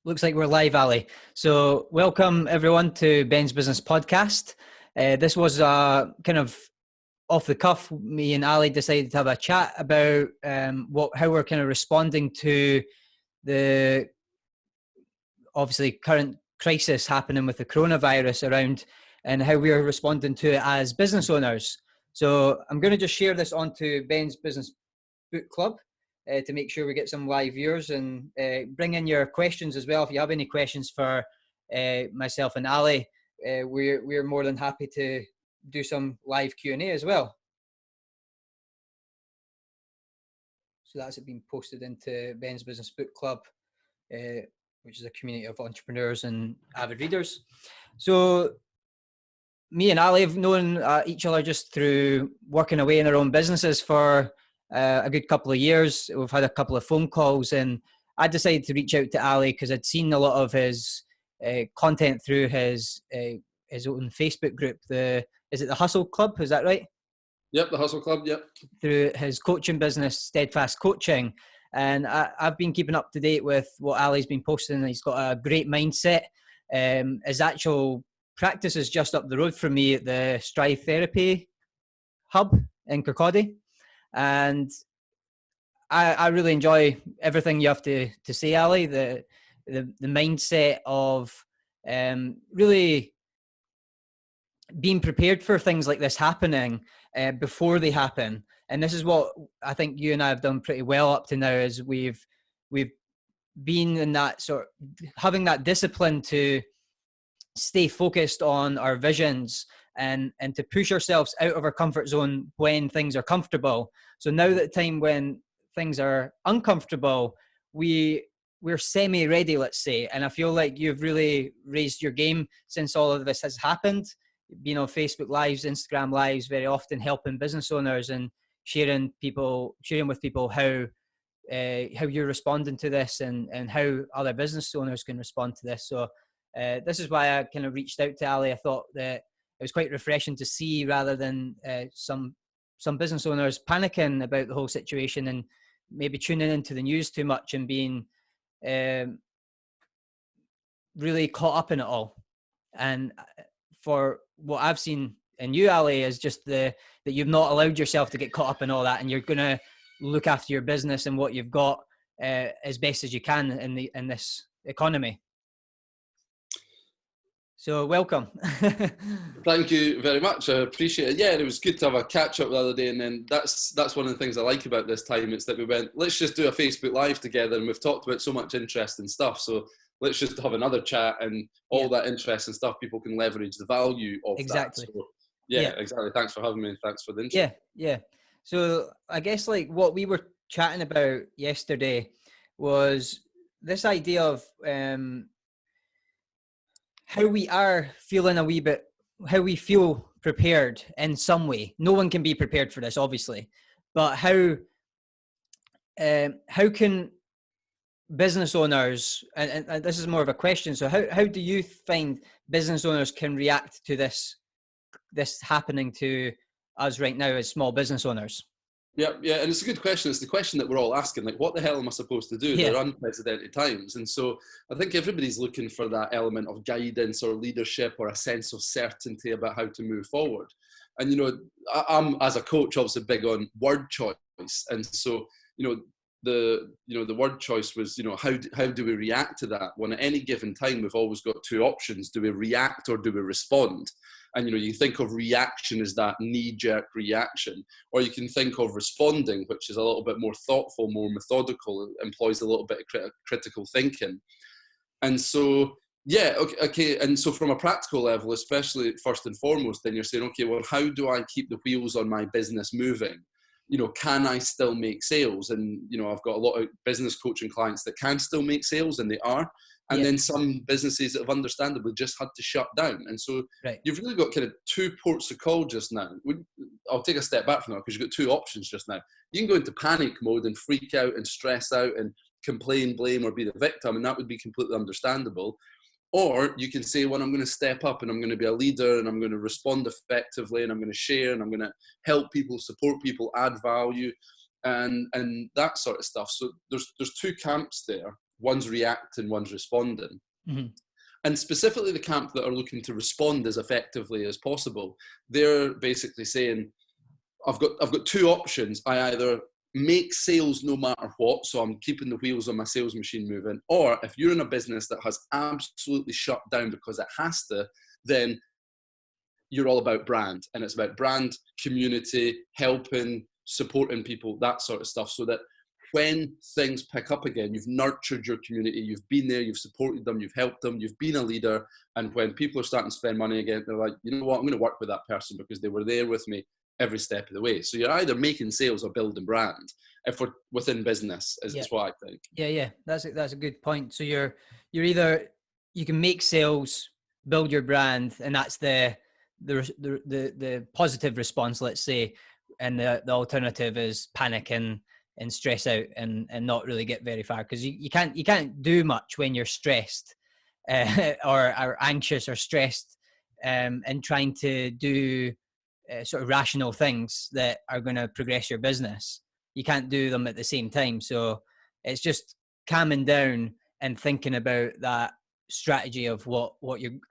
Looks like we're live, Ali. So welcome everyone to Ben's Business Podcast. This was kind of off the cuff. Me and Ali decided to have a chat about how we're kind of responding to the obviously current crisis happening with the coronavirus around, and how we are responding to it as business owners. So I'm going to just share this onto Ben's Business Book Club to make sure we get some live viewers, and bring in your questions as well. If you have any questions for myself and Ali, we're more than happy to do some live Q&A as well. So that's been posted into Ben's Business Book Club, which is a community of entrepreneurs and avid readers. So me and Ali have known each other just through working away in our own businesses for a good couple of years. We've had a couple of phone calls, and I decided to reach out to Ali because I'd seen a lot of his content through his own Facebook group. Is it the Hustle Club? Is that right? Yep, the Hustle Club, yep. Through his coaching business, Steadfast Coaching. And I've been keeping up to date with what Ali's been posting. He's got a great mindset. His actual practice is just up the road from me at the Strive Therapy Hub in Kirkcaldy. And I really enjoy everything you have to say, Ali. The mindset of really being prepared for things like this happening before they happen. And this is what I think you and I have done pretty well up to now, is we've been in that sort of having that discipline to stay focused on our visions and to push ourselves out of our comfort zone when things are comfortable. So now that the time when things are uncomfortable, we're semi-ready, let's say. And I feel like you've really raised your game since all of this has happened. Being on Facebook Lives, Instagram Lives, very often helping business owners and sharing with people how you're responding to this and how other business owners can respond to this. So this is why I kind of reached out to Ali. I thought that it was quite refreshing to see, rather than some business owners panicking about the whole situation and maybe tuning into the news too much and being really caught up in it all. And for what I've seen in you, Ali, is just that you've not allowed yourself to get caught up in all that, and you're going to look after your business and what you've got as best as you can in this economy. So welcome. Thank you very much. I appreciate it. Yeah, it was good to have a catch up the other day, and then that's one of the things I like about this time. It's that we went, let's just do a Facebook Live together, and we've talked about so much interesting stuff. So let's just have another chat, and all that interesting stuff, people can leverage the value of exactly. that. So, yeah, exactly. Thanks for having me, and thanks for the interest. Yeah. So I guess like what we were chatting about yesterday was this idea of how we are feeling a wee bit, how we feel prepared in some way. No one can be prepared for this, obviously, but how can business owners, and this is more of a question, so how do you find business owners can react to this happening to us right now as small business owners? Yeah, and it's a good question. It's the question that we're all asking, like, what the hell am I supposed to do? Yeah. They're unprecedented times. And so I think everybody's looking for that element of guidance or leadership or a sense of certainty about how to move forward. And, I'm, as a coach, obviously big on word choice. And so, the word choice was, how do we react to that? When at any given time, we've always got two options. Do we react or do we respond? And, you think of reaction as that knee-jerk reaction, or you can think of responding, which is a little bit more thoughtful, more methodical, employs a little bit of critical thinking. And so, okay. And so from a practical level, especially first and foremost, then you're saying, okay, well, how do I keep the wheels on my business moving? Can I still make sales? And, I've got a lot of business coaching clients that can still make sales, and they are. And then some businesses that have understandably just had to shut down. And so you've really got kind of two ports of call just now. I'll take a step back from that, because you've got two options just now. You can go into panic mode and freak out and stress out and complain, blame, or be the victim, and that would be completely understandable. Or you can say, well, I'm going to step up and I'm going to be a leader and I'm going to respond effectively and I'm going to share and I'm going to help people, support people, add value, and that sort of stuff. So there's two camps there. One's reacting, one's responding. Mm-hmm. And specifically the camp that are looking to respond as effectively as possible, they're basically saying, I've got two options. I either make sales no matter what, so I'm keeping the wheels on my sales machine moving, or if you're in a business that has absolutely shut down because it has to, then you're all about brand, and it's about brand, community, helping, supporting people, that sort of stuff, so that when things pick up again, you've nurtured your community, you've been there, you've supported them, you've helped them, you've been a leader, and when people are starting to spend money again, they're like, you know what, I'm going to work with that person because they were there with me every step of the way. So you're either making sales or building brand if we're within business, is what I think. Yeah, that's a good point. So you're either, you can make sales, build your brand, and that's the positive response, let's say, and the alternative is panic and stress out and not really get very far, because you can't do much when you're stressed or anxious or stressed, and trying to do sort of rational things that are going to progress your business. You can't do them at the same time. So it's just calming down and thinking about that strategy of what you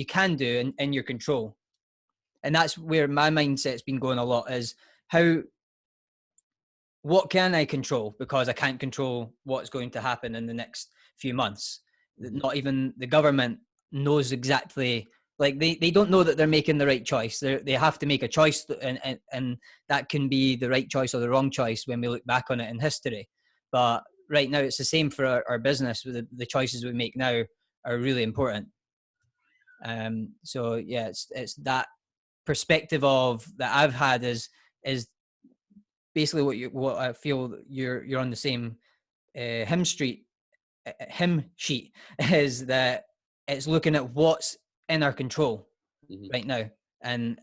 can do in your control. And that's where my mindset's been going a lot, is what can I control? Because I can't control what's going to happen in the next few months. Not even the government knows exactly, like they don't know that they're making the right choice. They have to make a choice, and that can be the right choice or the wrong choice when we look back on it in history. But right now it's the same for our business. The choices we make now are really important. So yeah, it's that perspective of that I've had is basically what I feel you're on the same hymn sheet is that it's looking at what's in our control right now and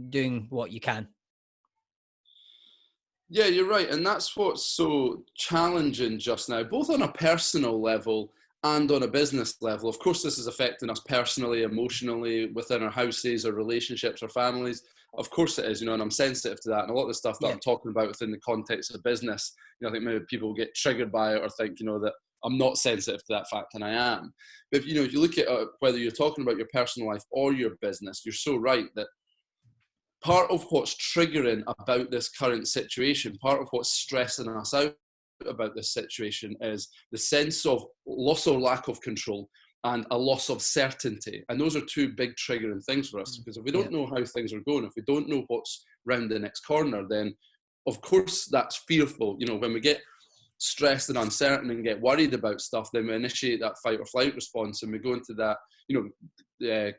doing what you can. Yeah, you're right. And that's what's so challenging just now, both on a personal level and on a business level. Of course, this is affecting us personally, emotionally, within our houses, our relationships, our families. Of course it is, and I'm sensitive to that. And a lot of the stuff that I'm talking about within the context of business, I think maybe people get triggered by it or think, that I'm not sensitive to that fact, and I am. But if you look at whether you're talking about your personal life or your business, you're so right that part of what's triggering about this current situation, part of what's stressing us out about this situation, is the sense of loss or lack of control and a loss of certainty. And those are two big triggering things for us, because if we don't know how things are going, if we don't know what's round the next corner, then of course that's fearful. When we get stressed and uncertain and get worried about stuff, then we initiate that fight or flight response, and we go into that,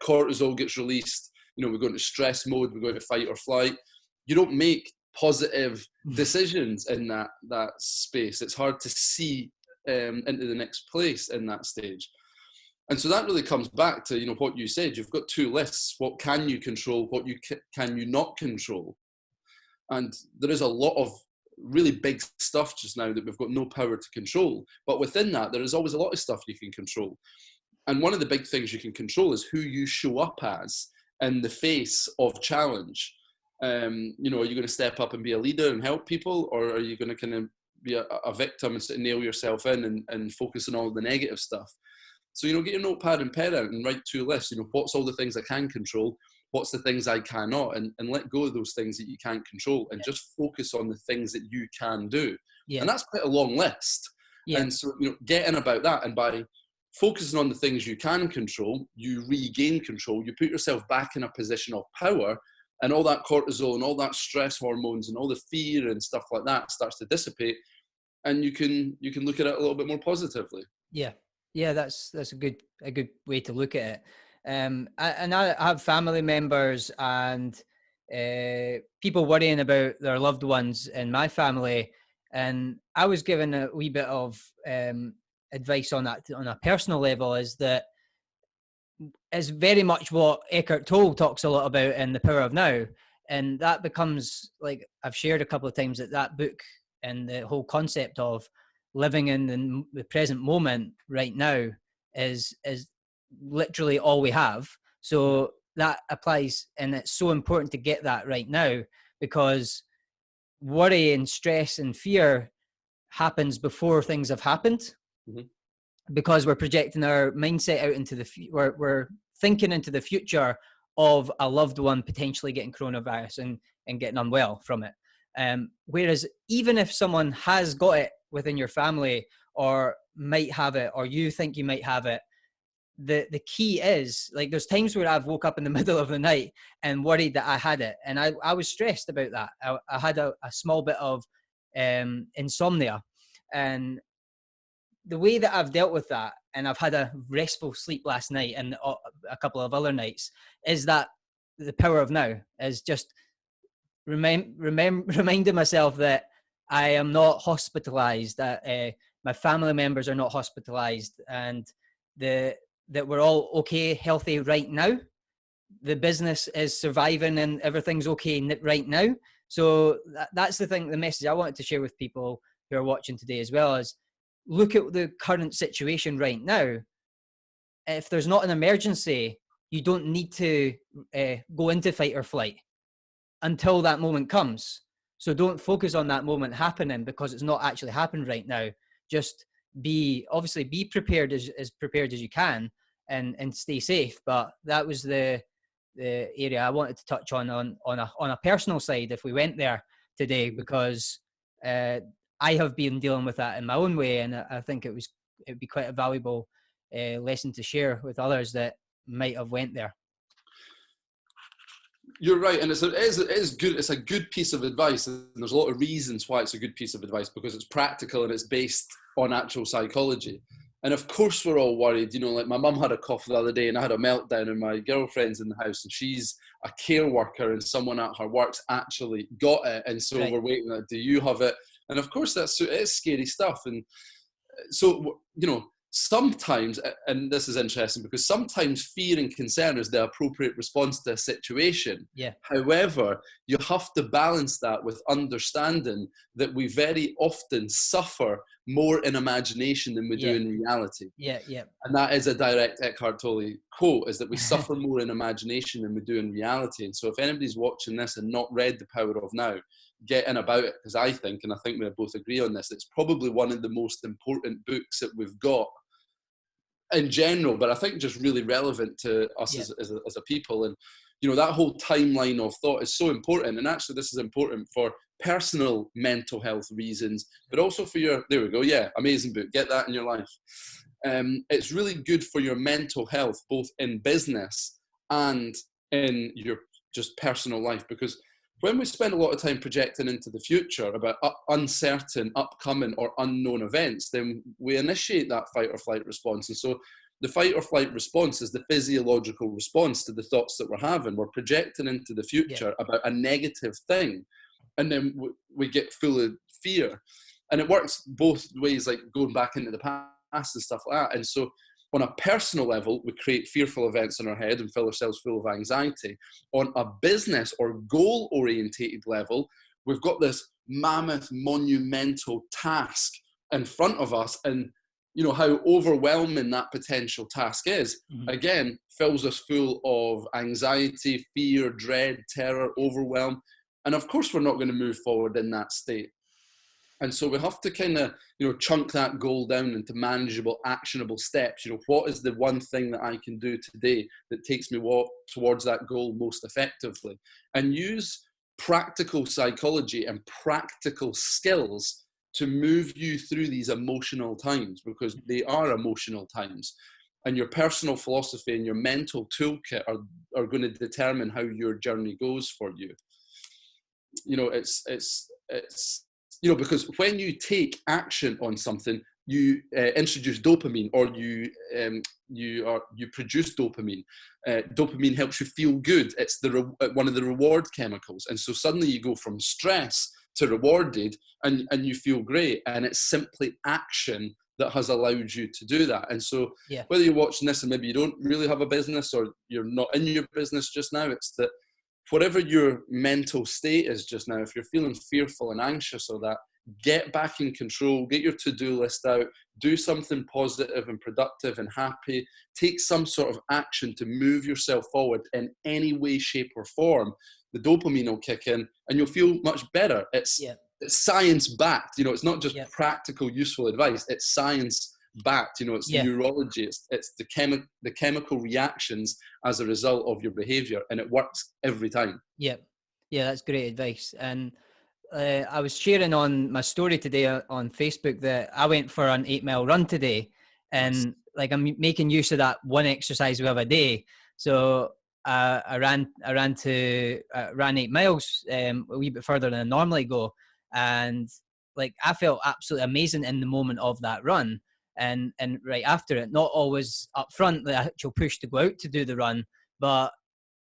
cortisol gets released, we go into stress mode, we go into fight or flight. You don't make positive decisions in that space. It's hard to see into the next place in that stage. And so that really comes back to, what you said. You've got two lists. What can you control? What can you not control? And there is a lot of really big stuff just now that we've got no power to control. But within that, there is always a lot of stuff you can control. And one of the big things you can control is who you show up as in the face of challenge. Are you going to step up and be a leader and help people, or are you going to kind of be a victim and nail yourself in and focus on all the negative stuff? So, get your notepad and pen out and write two lists. What's all the things I can control? What's the things I cannot? And let go of those things that you can't control, and just focus on the things that you can do. And that's quite a long list. And so, getting about that, and by focusing on the things you can control, you regain control, you put yourself back in a position of power, and all that cortisol and all that stress hormones and all the fear and stuff like that starts to dissipate, and you can look at it a little bit more positively. Yeah, that's a good way to look at it. And I have family members and people worrying about their loved ones in my family, and I was given a wee bit of advice on that on a personal level, is that is very much what Eckhart Tolle talks a lot about in The Power of Now. And that becomes, like I've shared a couple of times, that book and the whole concept of living in the present moment right now is literally all we have. So that applies, and it's so important to get that right now, because worry and stress and fear happens before things have happened, because we're projecting our mindset out into we're thinking into the future of a loved one potentially getting coronavirus and getting unwell from it. Whereas even if someone has got it within your family, or might have it, or you think you might have it, the key is, like, there's times where I've woke up in the middle of the night and worried that I had it, and I was stressed about that. I had a small bit of insomnia, and the way that I've dealt with that, and I've had a restful sleep last night and a couple of other nights, is that the power of now is just reminding myself that I am not hospitalized, that my family members are not hospitalized, and that we're all okay, healthy right now. The business is surviving and everything's okay right now. So that's the thing, the message I wanted to share with people who are watching today as well, is look at the current situation right now. If there's not an emergency, you don't need to go into fight or flight until that moment comes. So don't focus on that moment happening, because it's not actually happening right now. Just be prepared as prepared as you can, and stay safe. But that was the area I wanted to touch on a personal side, if we went there today, because I have been dealing with that in my own way, and I think it'd be quite a valuable lesson to share with others that might have went there. You're right, and it is good. It's a good piece of advice, and there's a lot of reasons why it's a good piece of advice, because it's practical and it's based on actual psychology. And of course, we're all worried. You know, like my mum had a cough the other day, and I had a meltdown, and my girlfriend's in the house, and she's a care worker, and someone at her work's actually got it, and so we're waiting. Do you have it? And of course, it's scary stuff. And so, you know, sometimes, and this is interesting, because sometimes fear and concern is the appropriate response to a situation. Yeah. However, you have to balance that with understanding that we very often suffer more in imagination than we do in reality. Yeah. And that is a direct Eckhart Tolle quote, is that we suffer more in imagination than we do in reality. And so if anybody's watching this and not read The Power of Now, get in about it, because I think we both agree on this, it's probably one of the most important books that we've got in general, but I think just really relevant to us as a people. And, you know, that whole timeline of thought is so important. And actually, this is important for personal mental health reasons, but also for there we go. Yeah, amazing book. Get that in your life. It's really good for your mental health, both in business and in your just personal life, because when we spend a lot of time projecting into the future about uncertain, upcoming or unknown events, then we initiate that fight or flight response. And so the fight or flight response is the physiological response to the thoughts that we're having. We're projecting into the future about a negative thing, and then we get full of fear. And it works both ways, like going back into the past and stuff like that. And so on a personal level, we create fearful events in our head and fill ourselves full of anxiety. On a business or goal-orientated level, we've got this mammoth, monumental task in front of us, and you know how overwhelming that potential task is. Again, fills us full of anxiety, fear, dread, terror, overwhelm. And of course, we're not going to move forward in that state. And so we have to kind of, you know, chunk that goal down into manageable, actionable steps. You know, what is the one thing that I can do today that takes me towards that goal most effectively? And use practical psychology and practical skills to move you through these emotional times, because they are emotional times. And your personal philosophy and your mental toolkit are going to determine how your journey goes for you. You know, it's you know, because when you take action on something, you introduce dopamine, or you produce dopamine. Dopamine helps you feel good. It's one of the reward chemicals, and so suddenly you go from stress to rewarded, and you feel great. And it's simply action that has allowed you to do that. And so whether you're watching this and maybe you don't really have a business, or you're not in your business just now, it's that whatever your mental state is just now, if you're feeling fearful and anxious or that, get back in control, get your to-do list out, do something positive and productive and happy, take some sort of action to move yourself forward in any way, shape or form, the dopamine will kick in and you'll feel much better. It's science backed, you know, it's not just practical, useful advice. It's science backed, you know, it's neurology, it's the chemical reactions as a result of your behavior, and it works every time. Yeah, that's great advice. And I was sharing on my story today on Facebook that I went for an 8-mile run today, and like I'm making use of that one exercise we have a day. So I ran 8 miles, a wee bit further than I normally go, and like I felt absolutely amazing in the moment of that run. And right after it, not always up front, the actual push to go out to do the run, but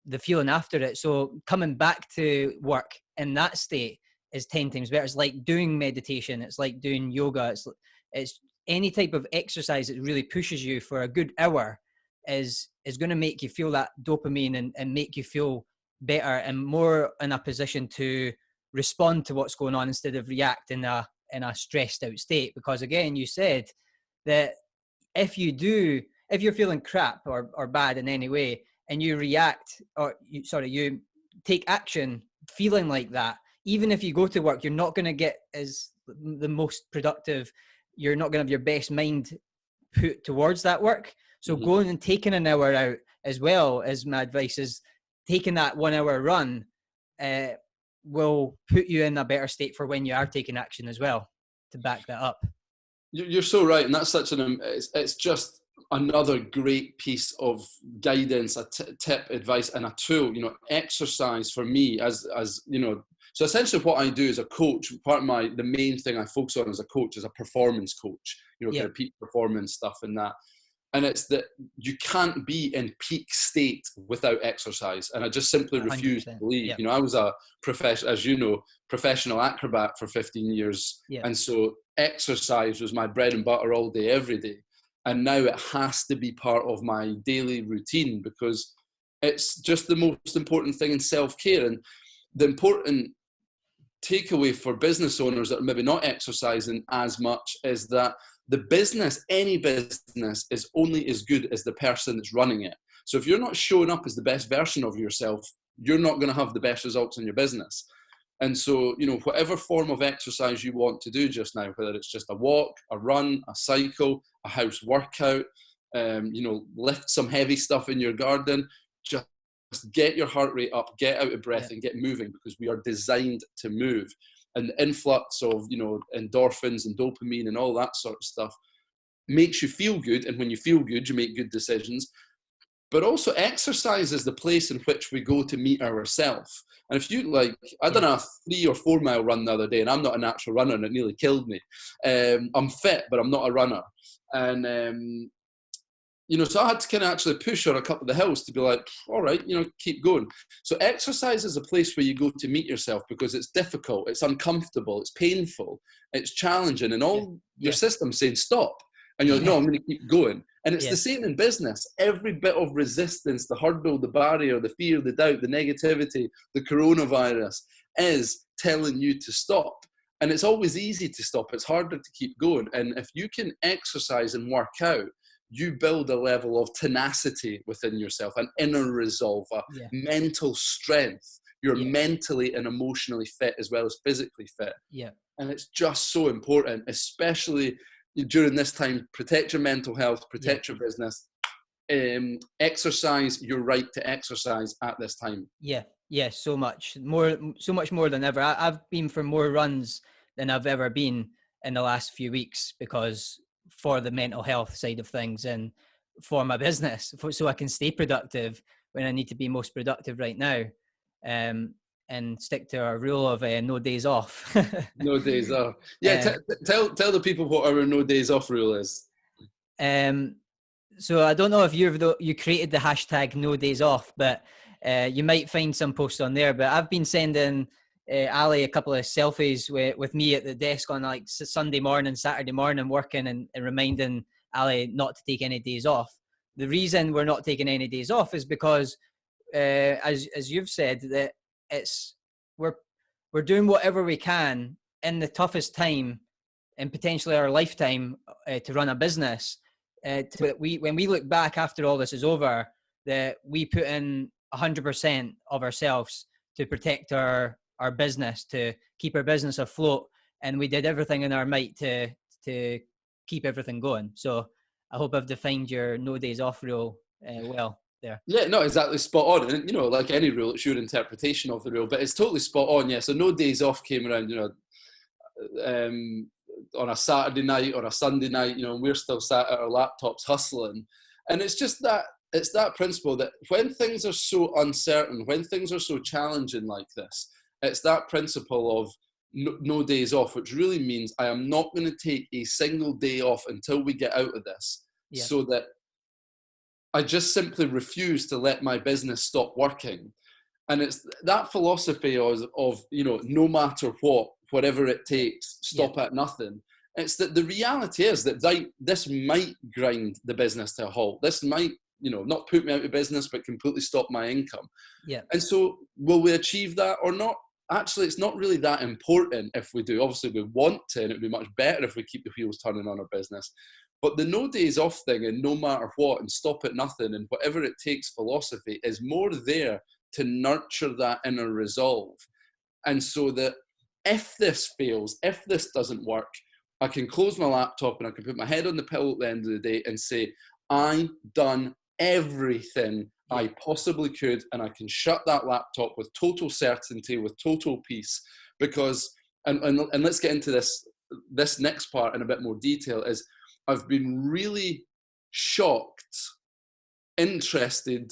the feeling after it. So coming back to work in that state is 10 times better. It's like doing meditation. It's like doing yoga. It's any type of exercise that really pushes you for a good hour is going to make you feel that dopamine and make you feel better and more in a position to respond to what's going on instead of react in a stressed out state. Because again, you said that if you're feeling crap or bad in any way and you react you take action feeling like that, even if you go to work, you're not going to get as the most productive. You're not going to have your best mind put towards that work. So going and taking an hour out, as well as my advice is taking that 1 hour run, will put you in a better state for when you are taking action as well, to back that up. You're so right. And that's it's just another great piece of guidance, a tip, advice, and a tool. You know, exercise for me as you know. So essentially, what I do as a coach, the main thing I focus on as a coach is a performance coach. You know, kind of peak performance stuff and that. And it's that you can't be in peak state without exercise. And I just simply refuse to believe. Yep. You know, I was a professional acrobat for 15 years. Yep. And so exercise was my bread and butter all day, every day. And now it has to be part of my daily routine because it's just the most important thing in self-care. And the important takeaway for business owners that are maybe not exercising as much is that any business is only as good as the person that's running it. So if you're not showing up as the best version of yourself, you're not going to have the best results in your business. And so, you know, whatever form of exercise you want to do just now, whether it's just a walk, a run, a cycle, a house workout, you know, lift some heavy stuff in your garden, just get your heart rate up, get out of breath and get moving, because we are designed to move. And the influx of, you know, endorphins and dopamine and all that sort of stuff makes you feel good. And when you feel good, you make good decisions. But also exercise is the place in which we go to meet ourselves. And if you like, I done a 3 or 4 mile run the other day, and I'm not a natural runner and it nearly killed me. I'm fit, but I'm not a runner. And, you know, so I had to kind of actually push on a couple of the hills to be like, all right, you know, keep going. So exercise is a place where you go to meet yourself because it's difficult, it's uncomfortable, it's painful, it's challenging, and all your system's saying stop. And you're like, no, I'm going to keep going. And it's the same in business. Every bit of resistance, the hurdle, the barrier, the fear, the doubt, the negativity, the coronavirus is telling you to stop. And it's always easy to stop. It's harder to keep going. And if you can exercise and work out, you build a level of tenacity within yourself, an inner resolve, a mental strength. You're mentally and emotionally fit as well as physically fit. Yeah. And it's just so important, especially during this time. Protect your mental health, protect your business. Exercise your right to exercise at this time. Yeah, so much more than ever. I've been for more runs than I've ever been in the last few weeks because for the mental health side of things and for my business, so I can stay productive when I need to be most productive right now, and stick to our rule of no days off. No days off. Yeah, tell the people what our no days off rule is. So I don't know if you created the hashtag no days off, but you might find some posts on there. But I've been sending Ali a couple of selfies with me at the desk on like Sunday morning, Saturday morning, working and reminding Ali not to take any days off. The reason we're not taking any days off is because, as you've said, that we're doing whatever we can in the toughest time and potentially our lifetime to run a business. When we look back after all this is over, that we put in 100% of ourselves to protect our business, to keep our business afloat, and we did everything in our might to keep everything going. So I hope I've defined your no days off rule well there. Yeah, no, exactly, spot on. And, you know, like any rule, it's your interpretation of the rule, but it's totally spot on, yeah. So no days off came around, you know, on a Saturday night or a Sunday night, you know, and we're still sat at our laptops hustling. And it's just that, it's that principle that when things are so uncertain, when things are so challenging like this, it's that principle of no days off, which really means I am not going to take a single day off until we get out of this. Yeah. So that I just simply refuse to let my business stop working. And it's that philosophy of you know, no matter what, whatever it takes, stop at nothing. It's that the reality is that this might grind the business to a halt. This might, you know, not put me out of business, but completely stop my income. Yeah. And so will we achieve that or not? Actually, it's not really that important if we do. Obviously, we want to, and it would be much better if we keep the wheels turning on our business. But the no days off thing and no matter what and stop at nothing and whatever it takes philosophy is more there to nurture that inner resolve. And so that if this fails, if this doesn't work, I can close my laptop and I can put my head on the pillow at the end of the day and say, I've done everything I possibly could, and I can shut that laptop with total certainty, with total peace. Because, and let's get into this next part in a bit more detail, is I've been really shocked, interested,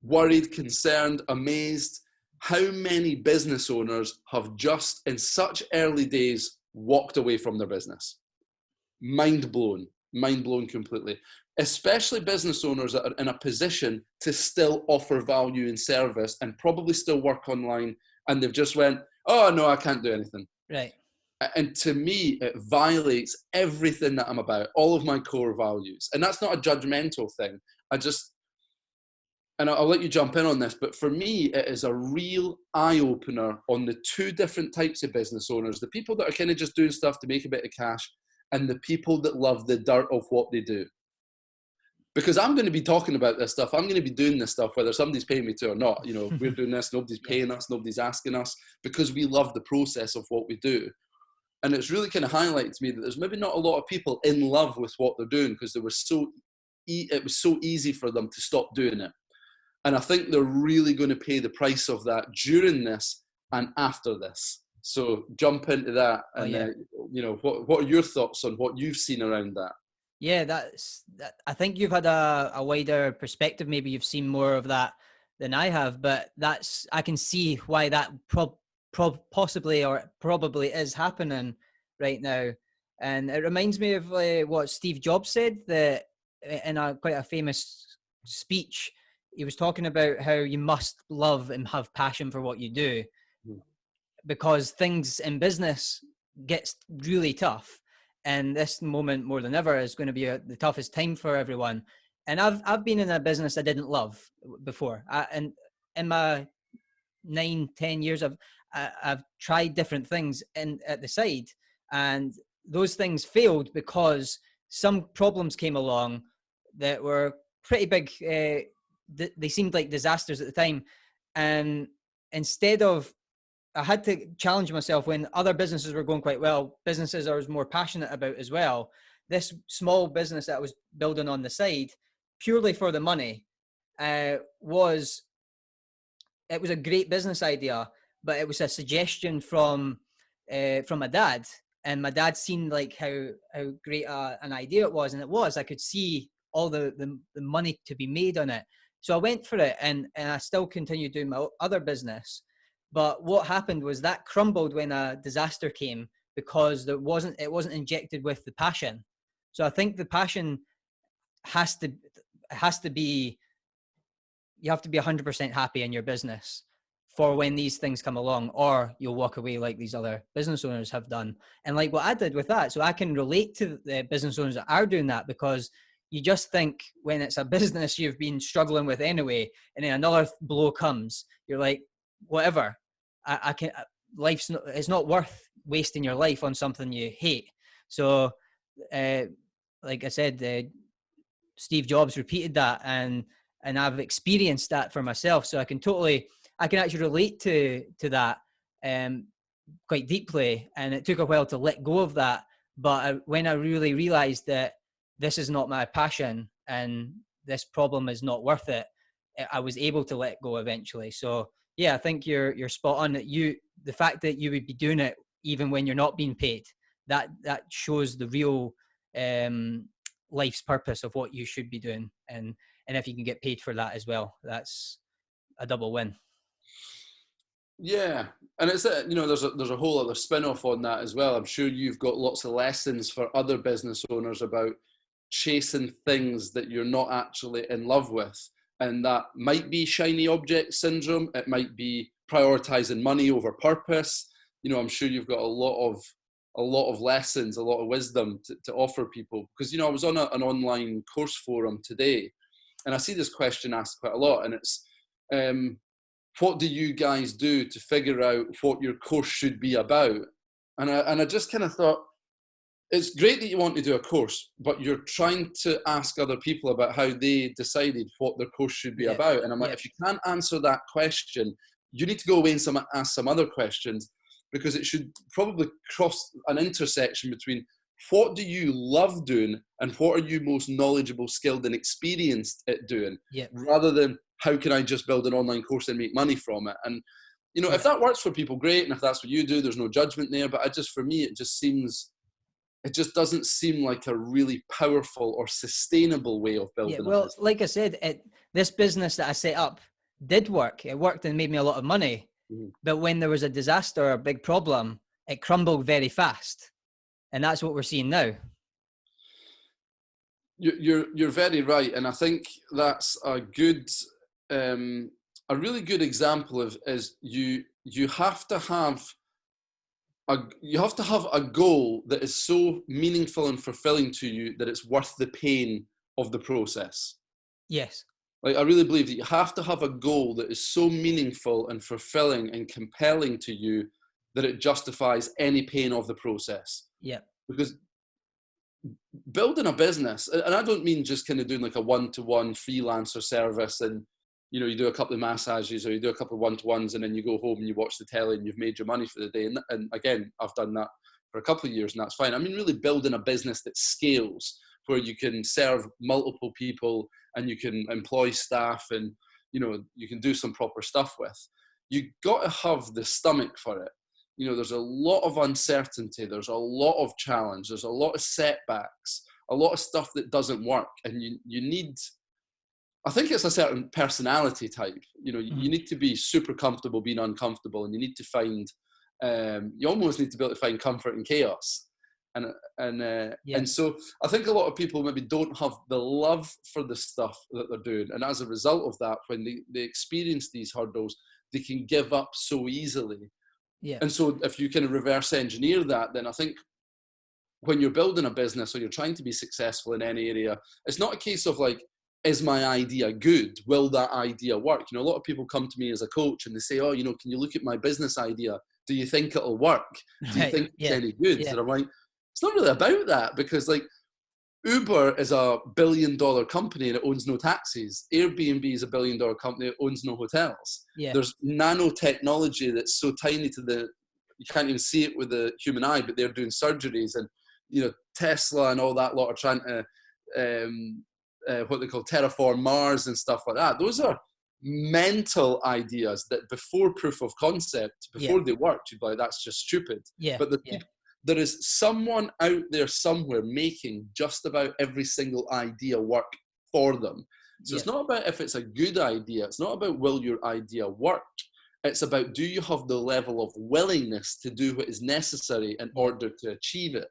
worried, concerned, amazed how many business owners have just in such early days walked away from their business. Mind blown completely. Especially business owners that are in a position to still offer value and service and probably still work online, and they've just went, oh no, I can't do anything. Right. And to me, it violates everything that I'm about, all of my core values. And that's not a judgmental thing. And I'll let you jump in on this, but for me, it is a real eye-opener on the two different types of business owners, the people that are kind of just doing stuff to make a bit of cash, and the people that love the dirt of what they do. Because I'm going to be talking about this stuff. I'm going to be doing this stuff, whether somebody's paying me to or not. You know, we're doing this, nobody's paying us, nobody's asking us, because we love the process of what we do. And it's really kind of highlighted to me that there's maybe not a lot of people in love with what they're doing because it was so easy for them to stop doing it. And I think they're really going to pay the price of that during this and after this. So jump into that. And, you know, what are your thoughts on what you've seen around that? Yeah, I think you've had a wider perspective. Maybe you've seen more of that than I have, but I can see why that possibly or probably is happening right now. And it reminds me of what Steve Jobs said that in quite a famous speech. He was talking about how you must love and have passion for what you do, because things in business gets really tough. And this moment more than ever is going to be the toughest time for everyone. And I've been in a business I didn't love before. And in my 9-10 years, I've tried different things at the side, and those things failed because some problems came along that were pretty big. They seemed like disasters at the time. And instead of, I had to challenge myself when other businesses were going quite well, businesses I was more passionate about as well. This small business that I was building on the side, purely for the money, was a great business idea, but it was a suggestion from my dad. And my dad seen like how great an idea it was. And it was, I could see all the money to be made on it. So I went for it, and I still continue doing my other business. But what happened was that crumbled when a disaster came because it wasn't injected with the passion. So I think the passion has to be, you have to be 100% happy in your business for when these things come along, or you'll walk away like these other business owners have done. And like what I did with that. So I can relate to the business owners that are doing that, because you just think when it's a business you've been struggling with anyway, and then another blow comes, you're like, whatever, it's not worth wasting your life on something you hate. So, like I said, Steve Jobs repeated that, and I've experienced that for myself. So I can actually relate to that quite deeply. And it took a while to let go of that. But when I really realized that this is not my passion and this problem is not worth it, I was able to let go eventually. So yeah, I think you're spot on. That the fact that you would be doing it even when you're not being paid, that shows the real life's purpose of what you should be doing. And if you can get paid for that as well, that's a double win. Yeah, and it's there's a whole other spin-off on that as well. I'm sure you've got lots of lessons for other business owners about chasing things that you're not actually in love with, and that might be shiny object syndrome. It might be prioritizing money over purpose. I'm sure you've got a lot of lessons, a lot of wisdom to offer people. Because I was on an online course forum today, and I see this question asked quite a lot, and it's what do you guys do to figure out what your course should be about? And I just kind of thought, it's great that you want to do a course, but you're trying to ask other people about how they decided what their course should be about. And I'm like, if you can't answer that question, you need to go away and ask some other questions, because it should probably cross an intersection between what do you love doing and what are you most knowledgeable, skilled and experienced at doing, rather than how can I just build an online course and make money from it. And if that works for people, great, and if that's what you do, there's no judgment there. But for me, it just doesn't seem like a really powerful or sustainable way of building a business. Like I said, this business that I set up did work. It worked and made me a lot of money. Mm-hmm. But when there was a disaster or a big problem, it crumbled very fast. And that's what we're seeing now. You're very right. And I think that's a really good example of you have to have a goal that is so meaningful and fulfilling to you that it's worth the pain of the process. Yes. Like, I really believe that you have to have a goal that is so meaningful and fulfilling and compelling to you that it justifies any pain of the process. Yeah. Because building a business, and I don't mean just kind of doing like a one-to-one freelancer service and you do a couple of massages or you do a couple of one-to-ones and then you go home and you watch the telly and you've made your money for the day. And again, I've done that for a couple of years and that's fine. I mean, really building a business that scales, where you can serve multiple people and you can employ staff and, you can do some proper stuff with. You got to have the stomach for it. There's a lot of uncertainty. There's a lot of challenge. There's a lot of setbacks, a lot of stuff that doesn't work. And you need, I think it's a certain personality type. Mm-hmm. You need to be super comfortable being uncomfortable, and you need to find, you almost need to be able to find comfort in chaos. And so I think a lot of people maybe don't have the love for the stuff that they're doing. And as a result of that, when they experience these hurdles, they can give up so easily. Yeah. And so if you can reverse engineer that, then I think when you're building a business or you're trying to be successful in any area, it's not a case of like, is my idea good? Will that idea work? A lot of people come to me as a coach and they say, oh, can you look at my business idea? Do you think it'll work? Do you think it's any good? Yeah. And I'm like, it's not really about that, because like Uber is $1 billion company and it owns no taxis. Airbnb is $1 billion company, it owns no hotels. Yeah. There's nanotechnology that's so tiny you can't even see it with the human eye, but they're doing surgeries. And, Tesla and all that lot are trying to, what they call terraform Mars and stuff like that. Those are mental ideas that before proof of concept, before they worked, you'd be like, that's just stupid. Yeah. But there is someone out there somewhere making just about every single idea work for them. So it's not about if it's a good idea. It's not about will your idea work. It's about, do you have the level of willingness to do what is necessary in order to achieve it?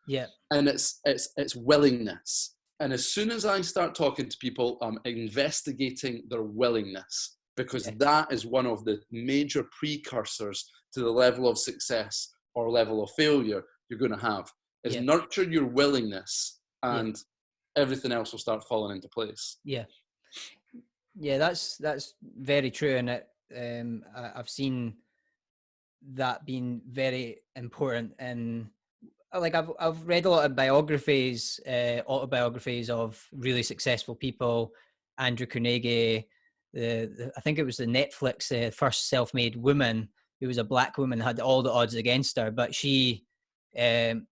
Yeah. And it's willingness. And as soon as I start talking to people, I'm investigating their willingness, because that is one of the major precursors to the level of success or level of failure you're going to have. Is nurture your willingness, and everything else will start falling into place. Yeah, that's very true. And I've seen that being very important in like I've read a lot of biographies, autobiographies of really successful people. Andrew Carnegie, I think it was the Netflix first self-made woman, who was a black woman, had all the odds against her, but um,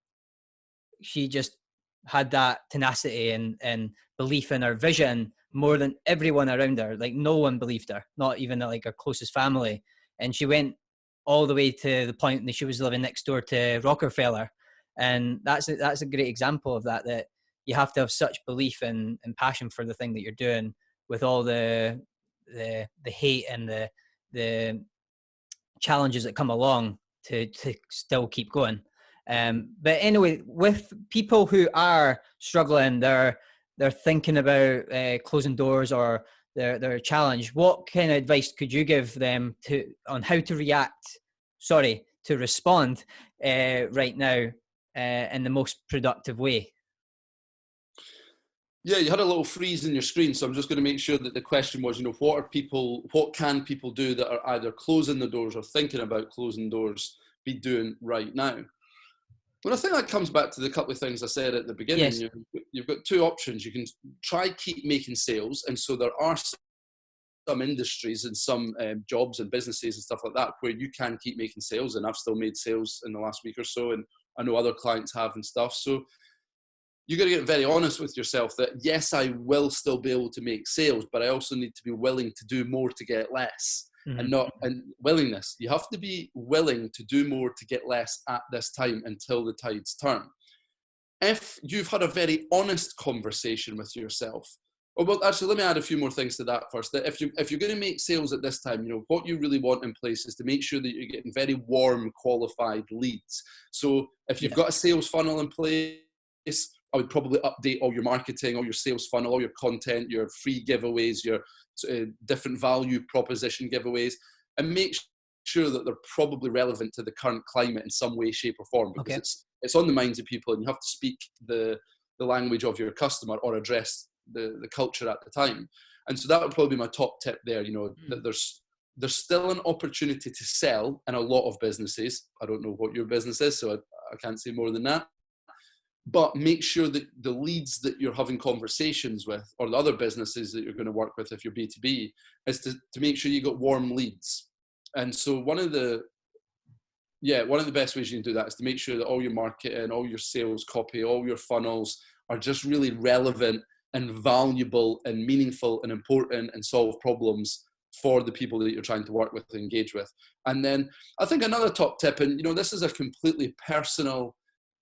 she just had that tenacity and belief in her vision more than everyone around her. Like no one believed her, not even like her closest family. And she went all the way to the point that she was living next door to Rockefeller. And that's a great example of that you have to have such belief and passion for the thing that you're doing, with all the hate and the challenges that come along to still keep going. But anyway, with people who are struggling, they're thinking about closing doors, or they're challenged. What kind of advice could you give them on how to respond right now in the most productive way? Yeah, you had a little freeze in your screen, so I'm just going to make sure that the question was, what can people do that are either closing the doors or thinking about closing doors be doing right now? Well, I think that comes back to the couple of things I said at the beginning. Yes. You've got two options. You can try keep making sales, and so there are some industries and some jobs and businesses and stuff like that where you can keep making sales, and I've still made sales in the last week or so, and I know other clients have and stuff. So you got to get very honest with yourself that yes, I will still be able to make sales, but I also need to be willing to do more to get less. Mm-hmm. And willingness. You have to be willing to do more to get less at this time until the tides turn. If you've had a very honest conversation with yourself, well, actually, let me add a few more things to that first. That if you're going to make sales at this time, what you really want in place is to make sure that you're getting very warm, qualified leads. So if you've got a sales funnel in place, I would probably update all your marketing, all your sales funnel, all your content, your free giveaways, your different value proposition giveaways, and make sure that they're probably relevant to the current climate in some way, shape or form, because it's on the minds of people, and you have to speak the language of your customer or address the culture at the time. And so that would probably be my top tip there, that there's still an opportunity to sell in a lot of businesses. I don't know what your business is, so I can't say more than that. But make sure that the leads that you're having conversations with, or the other businesses that you're going to work with if you're B2B, is to make sure you got warm leads. And so one of the best ways you can do that is to make sure that all your marketing, all your sales copy, all your funnels are just really relevant and valuable and meaningful and important and solve problems for the people that you're trying to work with and engage with. And then I think another top tip, and this is a completely personal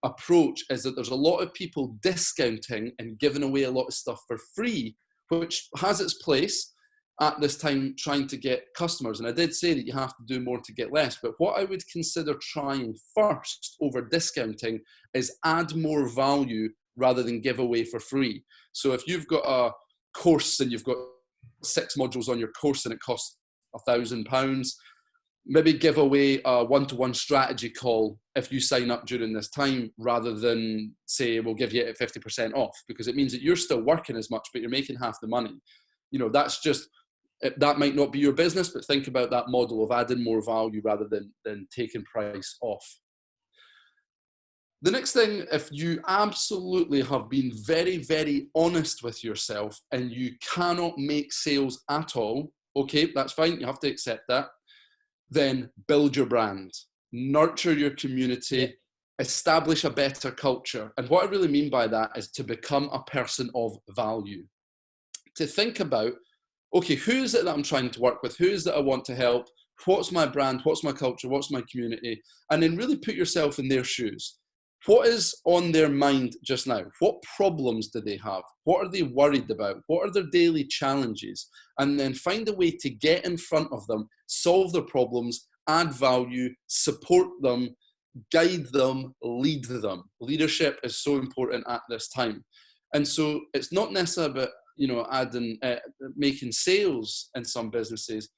approach, is that there's a lot of people discounting and giving away a lot of stuff for free, which has its place at this time trying to get customers. And I did say that you have to do more to get less, but what I would consider trying first over discounting is add more value rather than give away for free. So if you've got a course and you've got 6 modules on your course and it costs £1,000, maybe give away a one-to-one strategy call if you sign up during this time, rather than say, we'll give you 50% off, because it means that you're still working as much, but you're making half the money. That might not be your business, but think about that model of adding more value rather than taking price off. The next thing, if you absolutely have been very, very honest with yourself and you cannot make sales at all, okay, that's fine, you have to accept that. Then build your brand, nurture your community, establish a better culture. And what I really mean by that is to become a person of value. To think about, okay, who is it that I'm trying to work with? Who is it I want to help? What's my brand? What's my culture? What's my community? And then really put yourself in their shoes. What is on their mind just now? What problems do they have? What are they worried about? What are their daily challenges? And then find a way to get in front of them, solve their problems, add value, support them, guide them, lead them. Leadership is so important at this time. And so it's not necessarily about, making sales in some businesses,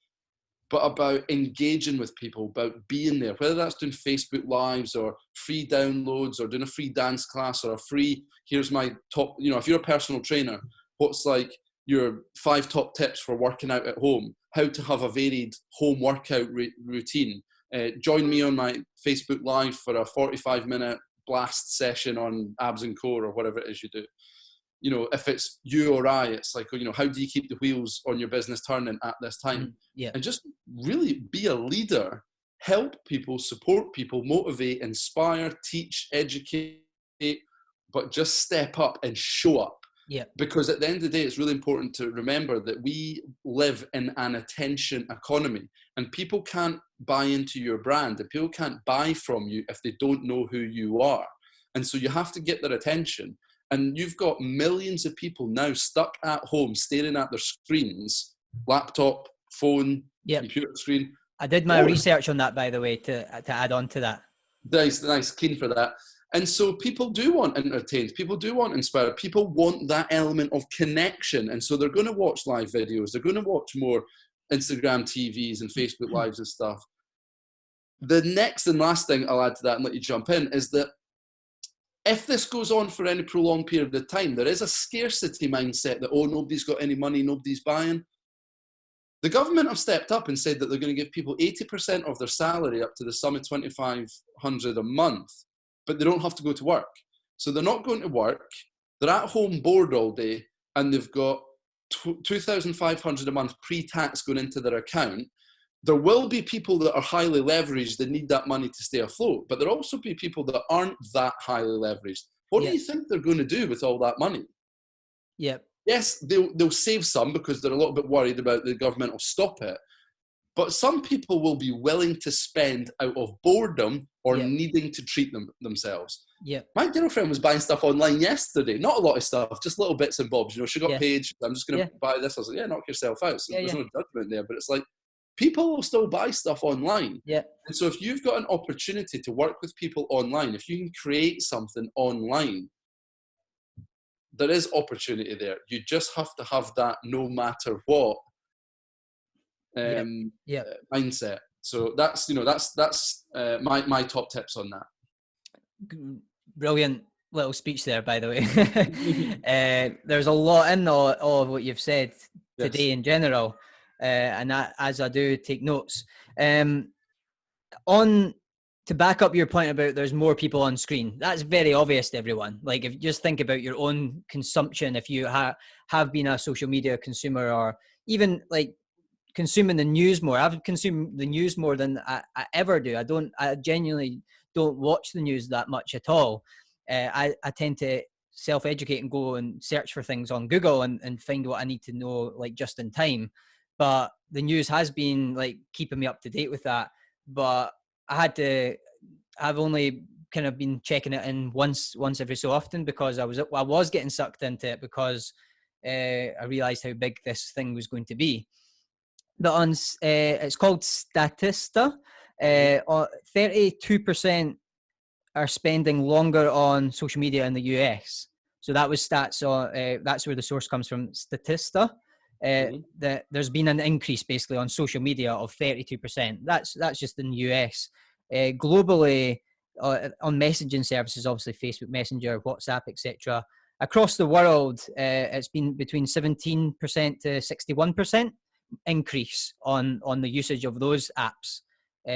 but about engaging with people, about being there, whether that's doing Facebook Lives or free downloads or doing a free dance class or a free, here's my top, if you're a personal trainer, what's like your 5 top tips for working out at home, how to have a varied home workout routine. Join me on my Facebook Live for a 45-minute blast session on abs and core or whatever it is you do. You know, if it's you or I, it's like, you know, how do you keep the wheels on your business turning at this time? Yeah. And just really be a leader, help people, support people, motivate, inspire, teach, educate, but just step up and show up. Yeah. Because at the end of the day, it's really important to remember that we live in an attention economy, and people can't buy into your brand, and people can't buy from you if they don't know who you are. And so you have to get their attention. And you've got millions of people now stuck at home, staring at their screens, laptop, phone, computer screen. I did my research on that, by the way, to add on to that. Nice, keen for that. And so people do want entertained, people do want inspired, people want that element of connection. And so they're going to watch live videos, they're going to watch more Instagram TVs and Facebook Lives and stuff. The next and last thing I'll add to that and let you jump in is that if this goes on for any prolonged period of time, there is a scarcity mindset that, oh, nobody's got any money, nobody's buying. The government have stepped up and said that they're going to give people 80% of their salary up to the sum of $2,500 a month, but they don't have to go to work. So they're not going to work, they're at home bored all day, and they've got $2,500 a month pre-tax going into their account. There will be people that are highly leveraged that need that money to stay afloat, but there'll also be people that aren't that highly leveraged. What do you think they're going to do with all that money? Yes, they'll save some because they're a little bit worried about the government will stop it. But some people will be willing to spend out of boredom or needing to treat themselves. My girlfriend was buying stuff online yesterday. Not a lot of stuff, just little bits and bobs. You know, she got paid. I'm just going to buy this. I was like, yeah, knock yourself out. So there's no judgment there. But it's like, people will still buy stuff online. And so if you've got an opportunity to work with people online, if you can create something online, there is opportunity there. You just have to have that no matter what mindset. So that's, you know, that's my top tips on that. Brilliant little speech there, by the way. There's a lot in all of what you've said today in general. And that, as I do take notes, to back up your point about there's more people on screen, that's very obvious to everyone. Like, if you just think about your own consumption, if you have been a social media consumer, or even like consuming the news more. I've consumed the news more than I ever do. I genuinely don't watch the news that much at all. I tend to self-educate and go and search for things on Google and find what I need to know, like, just in time. But the news has been like keeping me up to date with that. But I've only kind of been checking it in once every so often, because I was getting sucked into it, because I realized how big this thing was going to be. But it's called Statista. 32% are spending longer on social media in the US. So that was stats. That's where the source comes from, Statista. That there's been an increase basically on social media of 32%. That's just in the US. Globally, on messaging services, obviously Facebook Messenger, WhatsApp, etc. Across the world, it's been between 17% to 61% increase on the usage of those apps.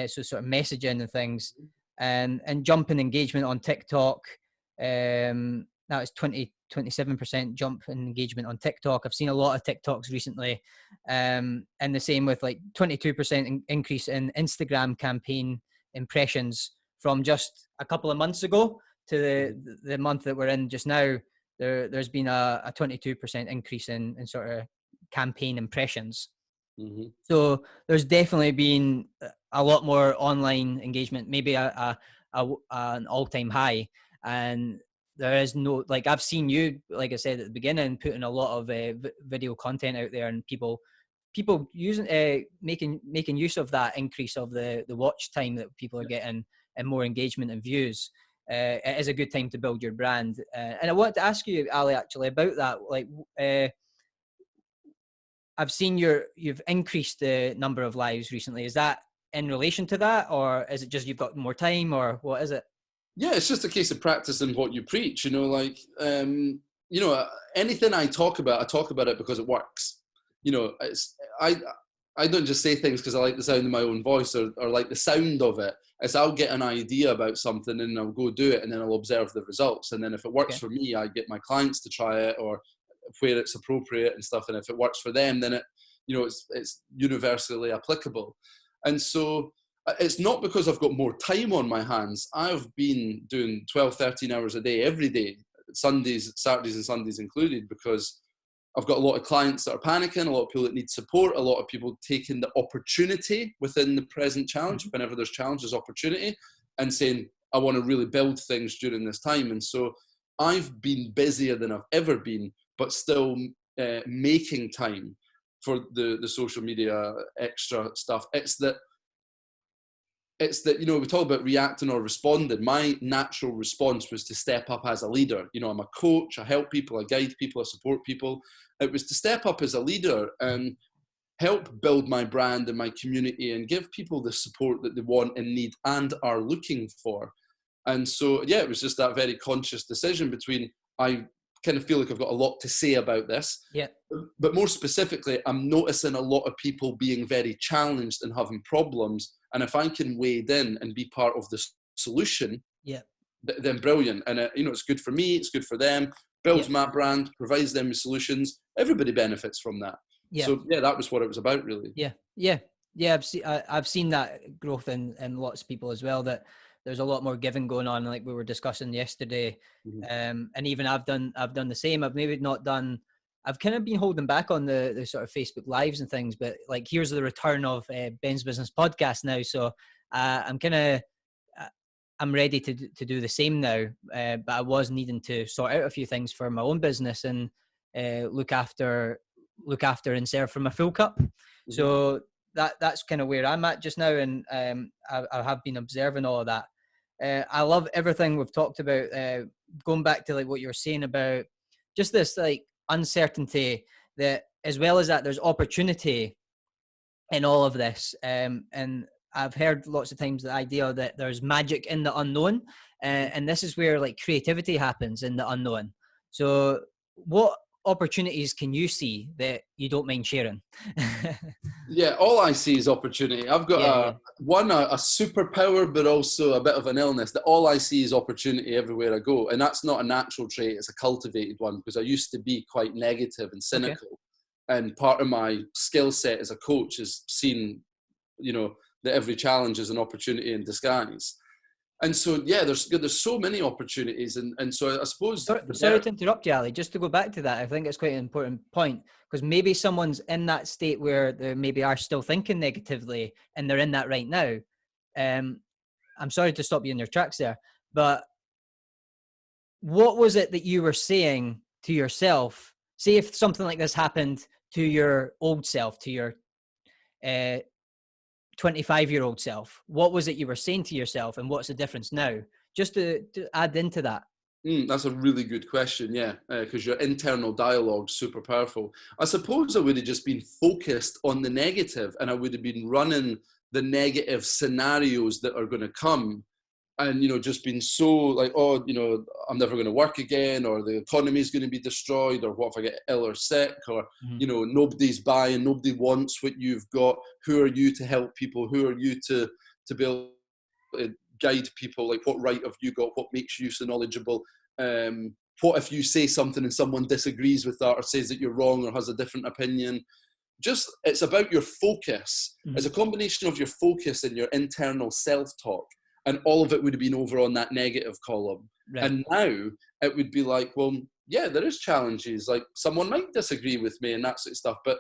So sort of messaging and things, and jump in engagement on TikTok. That was 27% jump in engagement on TikTok. I've seen a lot of TikToks recently. And the same with like 22% increase in Instagram campaign impressions from just a couple of months ago to the month that we're in just now. There's been a 22% increase in sort of campaign impressions. So there's definitely been a lot more online engagement, maybe an all-time high. And there is no, like, I've seen you, like I said at the beginning, putting a lot of video content out there, and people using making use of that increase of the watch time that people are getting, and more engagement and views. It is a good time to build your brand. And I wanted to ask you, Ali, actually, about that. Like, I've seen you've increased the number of lives recently. Is that in relation to that, or is it just you've got more time, or what is it? Yeah, it's just a case of practicing what you preach. You know, like, you know, anything I talk about it because it works. You know, I don't just say things because I like the sound of my own voice or like the sound of it. It's I'll get an idea about something and I'll go do it, and then I'll observe the results. And then if it works for me, I get my clients to try it, or where it's appropriate and stuff. And if it works for them, then it's universally applicable. And so it's not because I've got more time on my hands. I've been doing 12, 13 hours a day, every day, Sundays, Saturdays and Sundays included, because I've got a lot of clients that are panicking, a lot of people that need support, a lot of people taking the opportunity within the present challenge. Whenever there's challenge, there's opportunity, and saying, I want to really build things during this time. And so I've been busier than I've ever been, but still making time for the social media extra stuff. It's that, we talk about reacting or responding. My natural response was to step up as a leader. I'm a coach, I help people, I guide people, I support people. It was to step up as a leader and help build my brand and my community and give people the support that they want and need and are looking for. And so, yeah, it was just that very conscious decision between, I kind of feel like I've got a lot to say about this. Yeah. But more specifically, I'm noticing a lot of people being very challenged and having problems. And if I can wade in and be part of the solution, then brilliant. And it's good for me, it's good for them, builds my brand, provides them with solutions. Everybody benefits from that. So yeah, that was what it was about, really. I've seen that growth in lots of people as well, that there's a lot more giving going on, like we were discussing yesterday. And even I've done the same. I've kind of been holding back on the sort of Facebook lives and things, but like, here's the return of Ben's Business Podcast now. So I'm ready to do the same now. But I was needing to sort out a few things for my own business and look after and serve from a full cup. So that's kind of where I'm at just now. And I have been observing all of that. I love everything we've talked about, going back to like what you were saying about just this like uncertainty, that as well as that there's opportunity in all of this. And I've heard lots of times the idea that there's magic in the unknown, and this is where like creativity happens in the unknown. So what opportunities can you see that you don't mind sharing? Yeah, all I see is opportunity. I've got a superpower, but also a bit of an illness, that all I see is opportunity everywhere I go. And that's not a natural trait, it's a cultivated one, because I used to be quite negative and cynical. And part of my skill set as a coach is seeing, that every challenge is an opportunity in disguise. And so, yeah, there's so many opportunities. And so I suppose... Sorry to interrupt you, Ali. Just to go back to that, I think it's quite an important point, because maybe someone's in that state where they maybe are still thinking negatively, and they're in that right now. I'm sorry to stop you in your tracks there, but what was it that you were saying to yourself? Say if something like this happened to your old self, to your 25-year-old self, what was it you were saying to yourself, and what's the difference now? Just to add into that. That's a really good question, yeah, because your internal dialogue's super powerful. I suppose I would have just been focused on the negative, and I would have been running the negative scenarios that are going to come, and just been so like, I'm never going to work again, or the economy is going to be destroyed, or what if I get ill or sick, or nobody's buying, nobody wants what you've got. Who are you to help people? Who are you to be able to guide people? Like, what right have you got? What makes you so knowledgeable? What if you say something and someone disagrees with that, or says that you're wrong, or has a different opinion? Just, it's about your focus. It's a combination of your focus and your internal self-talk. And all of it would have been over on that negative column. Right. And now it would be like, well, yeah, there is challenges. Like, someone might disagree with me and that sort of stuff. But,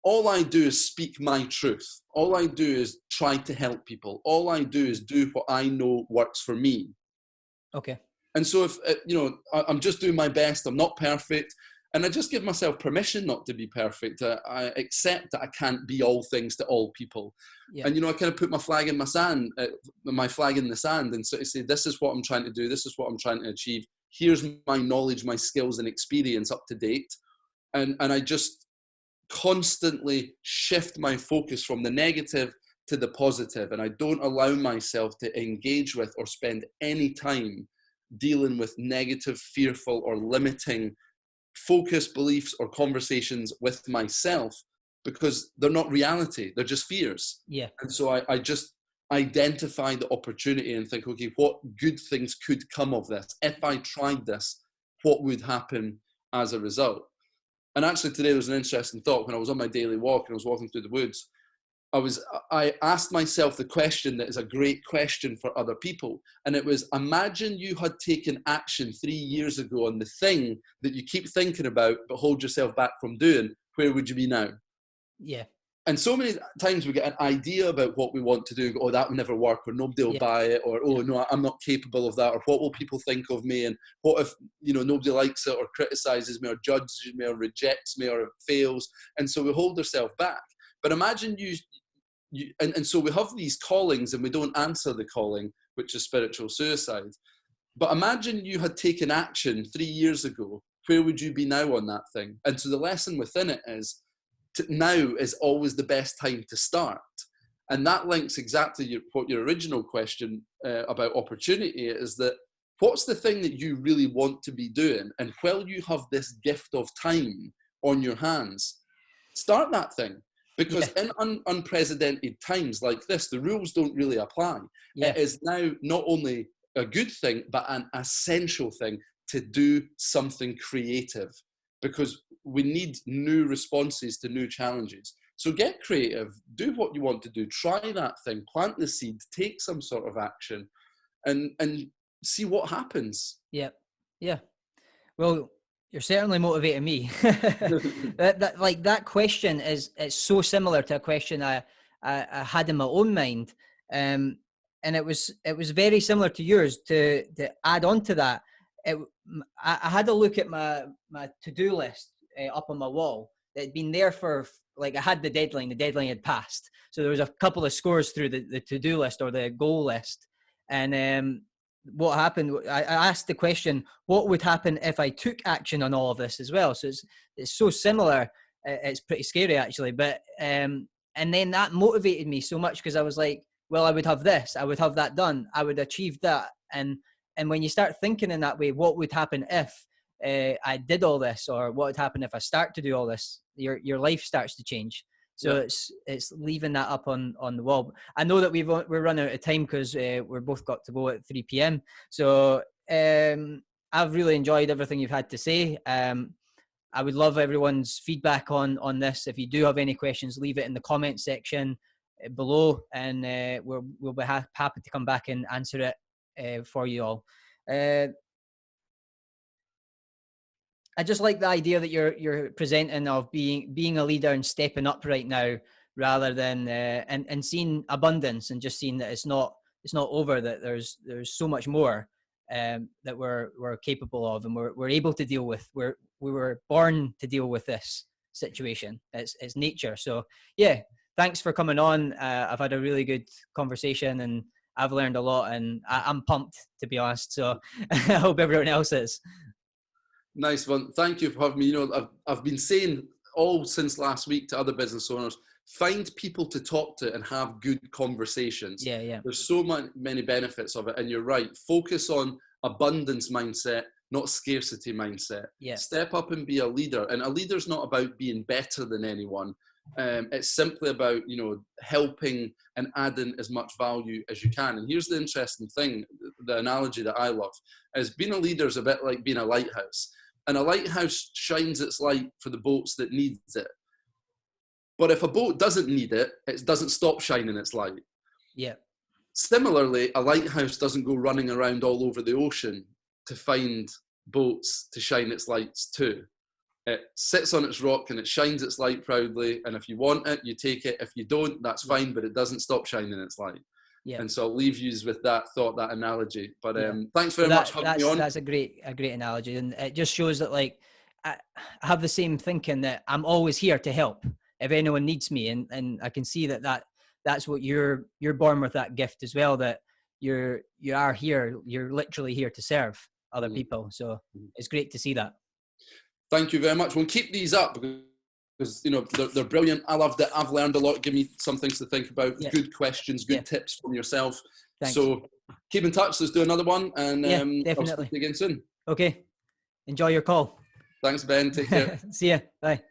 all I do is speak my truth. All I do is try to help people. All I do is do what I know works for me. Okay. And so if, I'm just doing my best, I'm not perfect. And I just give myself permission not to be perfect. I accept that I can't be all things to all people. Yeah. And, I kind of put my flag in the sand, and sort of say, this is what I'm trying to do. This is what I'm trying to achieve. Here's my knowledge, my skills and experience up to date. And I just constantly shift my focus from the negative to the positive. And I don't allow myself to engage with or spend any time dealing with negative, fearful or limiting focus, beliefs or conversations with myself, because they're not reality, they're just fears. Yeah. And so identify the opportunity and think, okay, what good things could come of this? If I tried this, what would happen as a result? And actually today there was an interesting thought when I was on my daily walk and I was walking through the woods. I asked myself the question that is a great question for other people. And it was, imagine you had taken action 3 years ago on the thing that you keep thinking about, but hold yourself back from doing. Where would you be now? Yeah. And so many times we get an idea about what we want to do, oh, that will never work, or nobody will buy it, or, oh, no, I'm not capable of that, or what will people think of me, and what if, nobody likes it, or criticizes me, or judges me, or rejects me, or it fails. And so we hold ourselves back. But imagine and so we have these callings and we don't answer the calling, which is spiritual suicide. But imagine you had taken action 3 years ago. Where would you be now on that thing? And so the lesson within it is, now is always the best time to start. And that links exactly what your original question about opportunity is, that what's the thing that you really want to be doing? And while you have this gift of time on your hands, start that thing. Because in unprecedented times like this, the rules don't really apply. It is now not only a good thing, but an essential thing to do something creative, because we need new responses to new challenges. So get creative, do what you want to do, try that thing, plant the seed, take some sort of action, and see what happens. Yeah. Well, you're certainly motivating me. That question it's so similar to a question I had in my own mind, and it was very similar to yours. To add on to that, I had a look at my to-do list up on my wall. It had been there for, like, I had the deadline had passed, so there was a couple of scores through the to-do list, or the goal list, and what happened, I asked the question, what would happen if I took action on all of this as well? So it's so similar. It's pretty scary, actually. But and then that motivated me so much, because I was like, well, I would have this, I would have that done, I would achieve that. And when you start thinking in that way, what would happen if I did all this, or what would happen if I start to do all this, your life starts to change. So it's leaving that up on the wall. I know that we're running out of time, because we're both got to go at 3 p.m. So I've really enjoyed everything you've had to say. I would love everyone's feedback on this. If you do have any questions, leave it in the comment section below, and we'll be happy to come back and answer it for you all. I just like the idea that you're presenting of being a leader and stepping up right now, rather than and seeing abundance, and just seeing that it's not over, that there's so much more that we're capable of, and we're able to deal with. We were born to deal with this situation. It's nature. So yeah, thanks for coming on. I've had a really good conversation, and I've learned a lot, and I'm pumped, to be honest. So I hope everyone else is. Nice one. Thank you for having me. I've been saying all since last week to other business owners, find people to talk to and have good conversations. Yeah. There's so many benefits of it. And you're right. Focus on abundance mindset, not scarcity mindset. Yeah. Step up and be a leader. And a leader's not about being better than anyone. It's simply about, helping and adding as much value as you can. And here's the interesting thing, the analogy that I love, is being a leader is a bit like being a lighthouse. And a lighthouse shines its light for the boats that needs it. But if a boat doesn't need it, it doesn't stop shining its light. Yeah. Similarly, a lighthouse doesn't go running around all over the ocean to find boats to shine its lights to. It sits on its rock and it shines its light proudly. And if you want it, you take it. If you don't, that's fine, but it doesn't stop shining its light. Yeah. And so I'll leave you with that thought, that analogy. But thanks very much for having me on. That's a great analogy. And it just shows that, like, I have the same thinking, that I'm always here to help if anyone needs me. And I can see that's what you're born with, that gift as well, that you are here. You're literally here to serve other people. So it's great to see that. Thank you very much. We'll keep these up, because they're brilliant. I loved it. I've learned a lot. Give me some things to think about. Yeah. Good questions, good tips from yourself. Thanks. So keep in touch. Let's do another one, and definitely. I'll speak to you again soon. Okay. Enjoy your call. Thanks, Ben. Take care. See ya. Bye.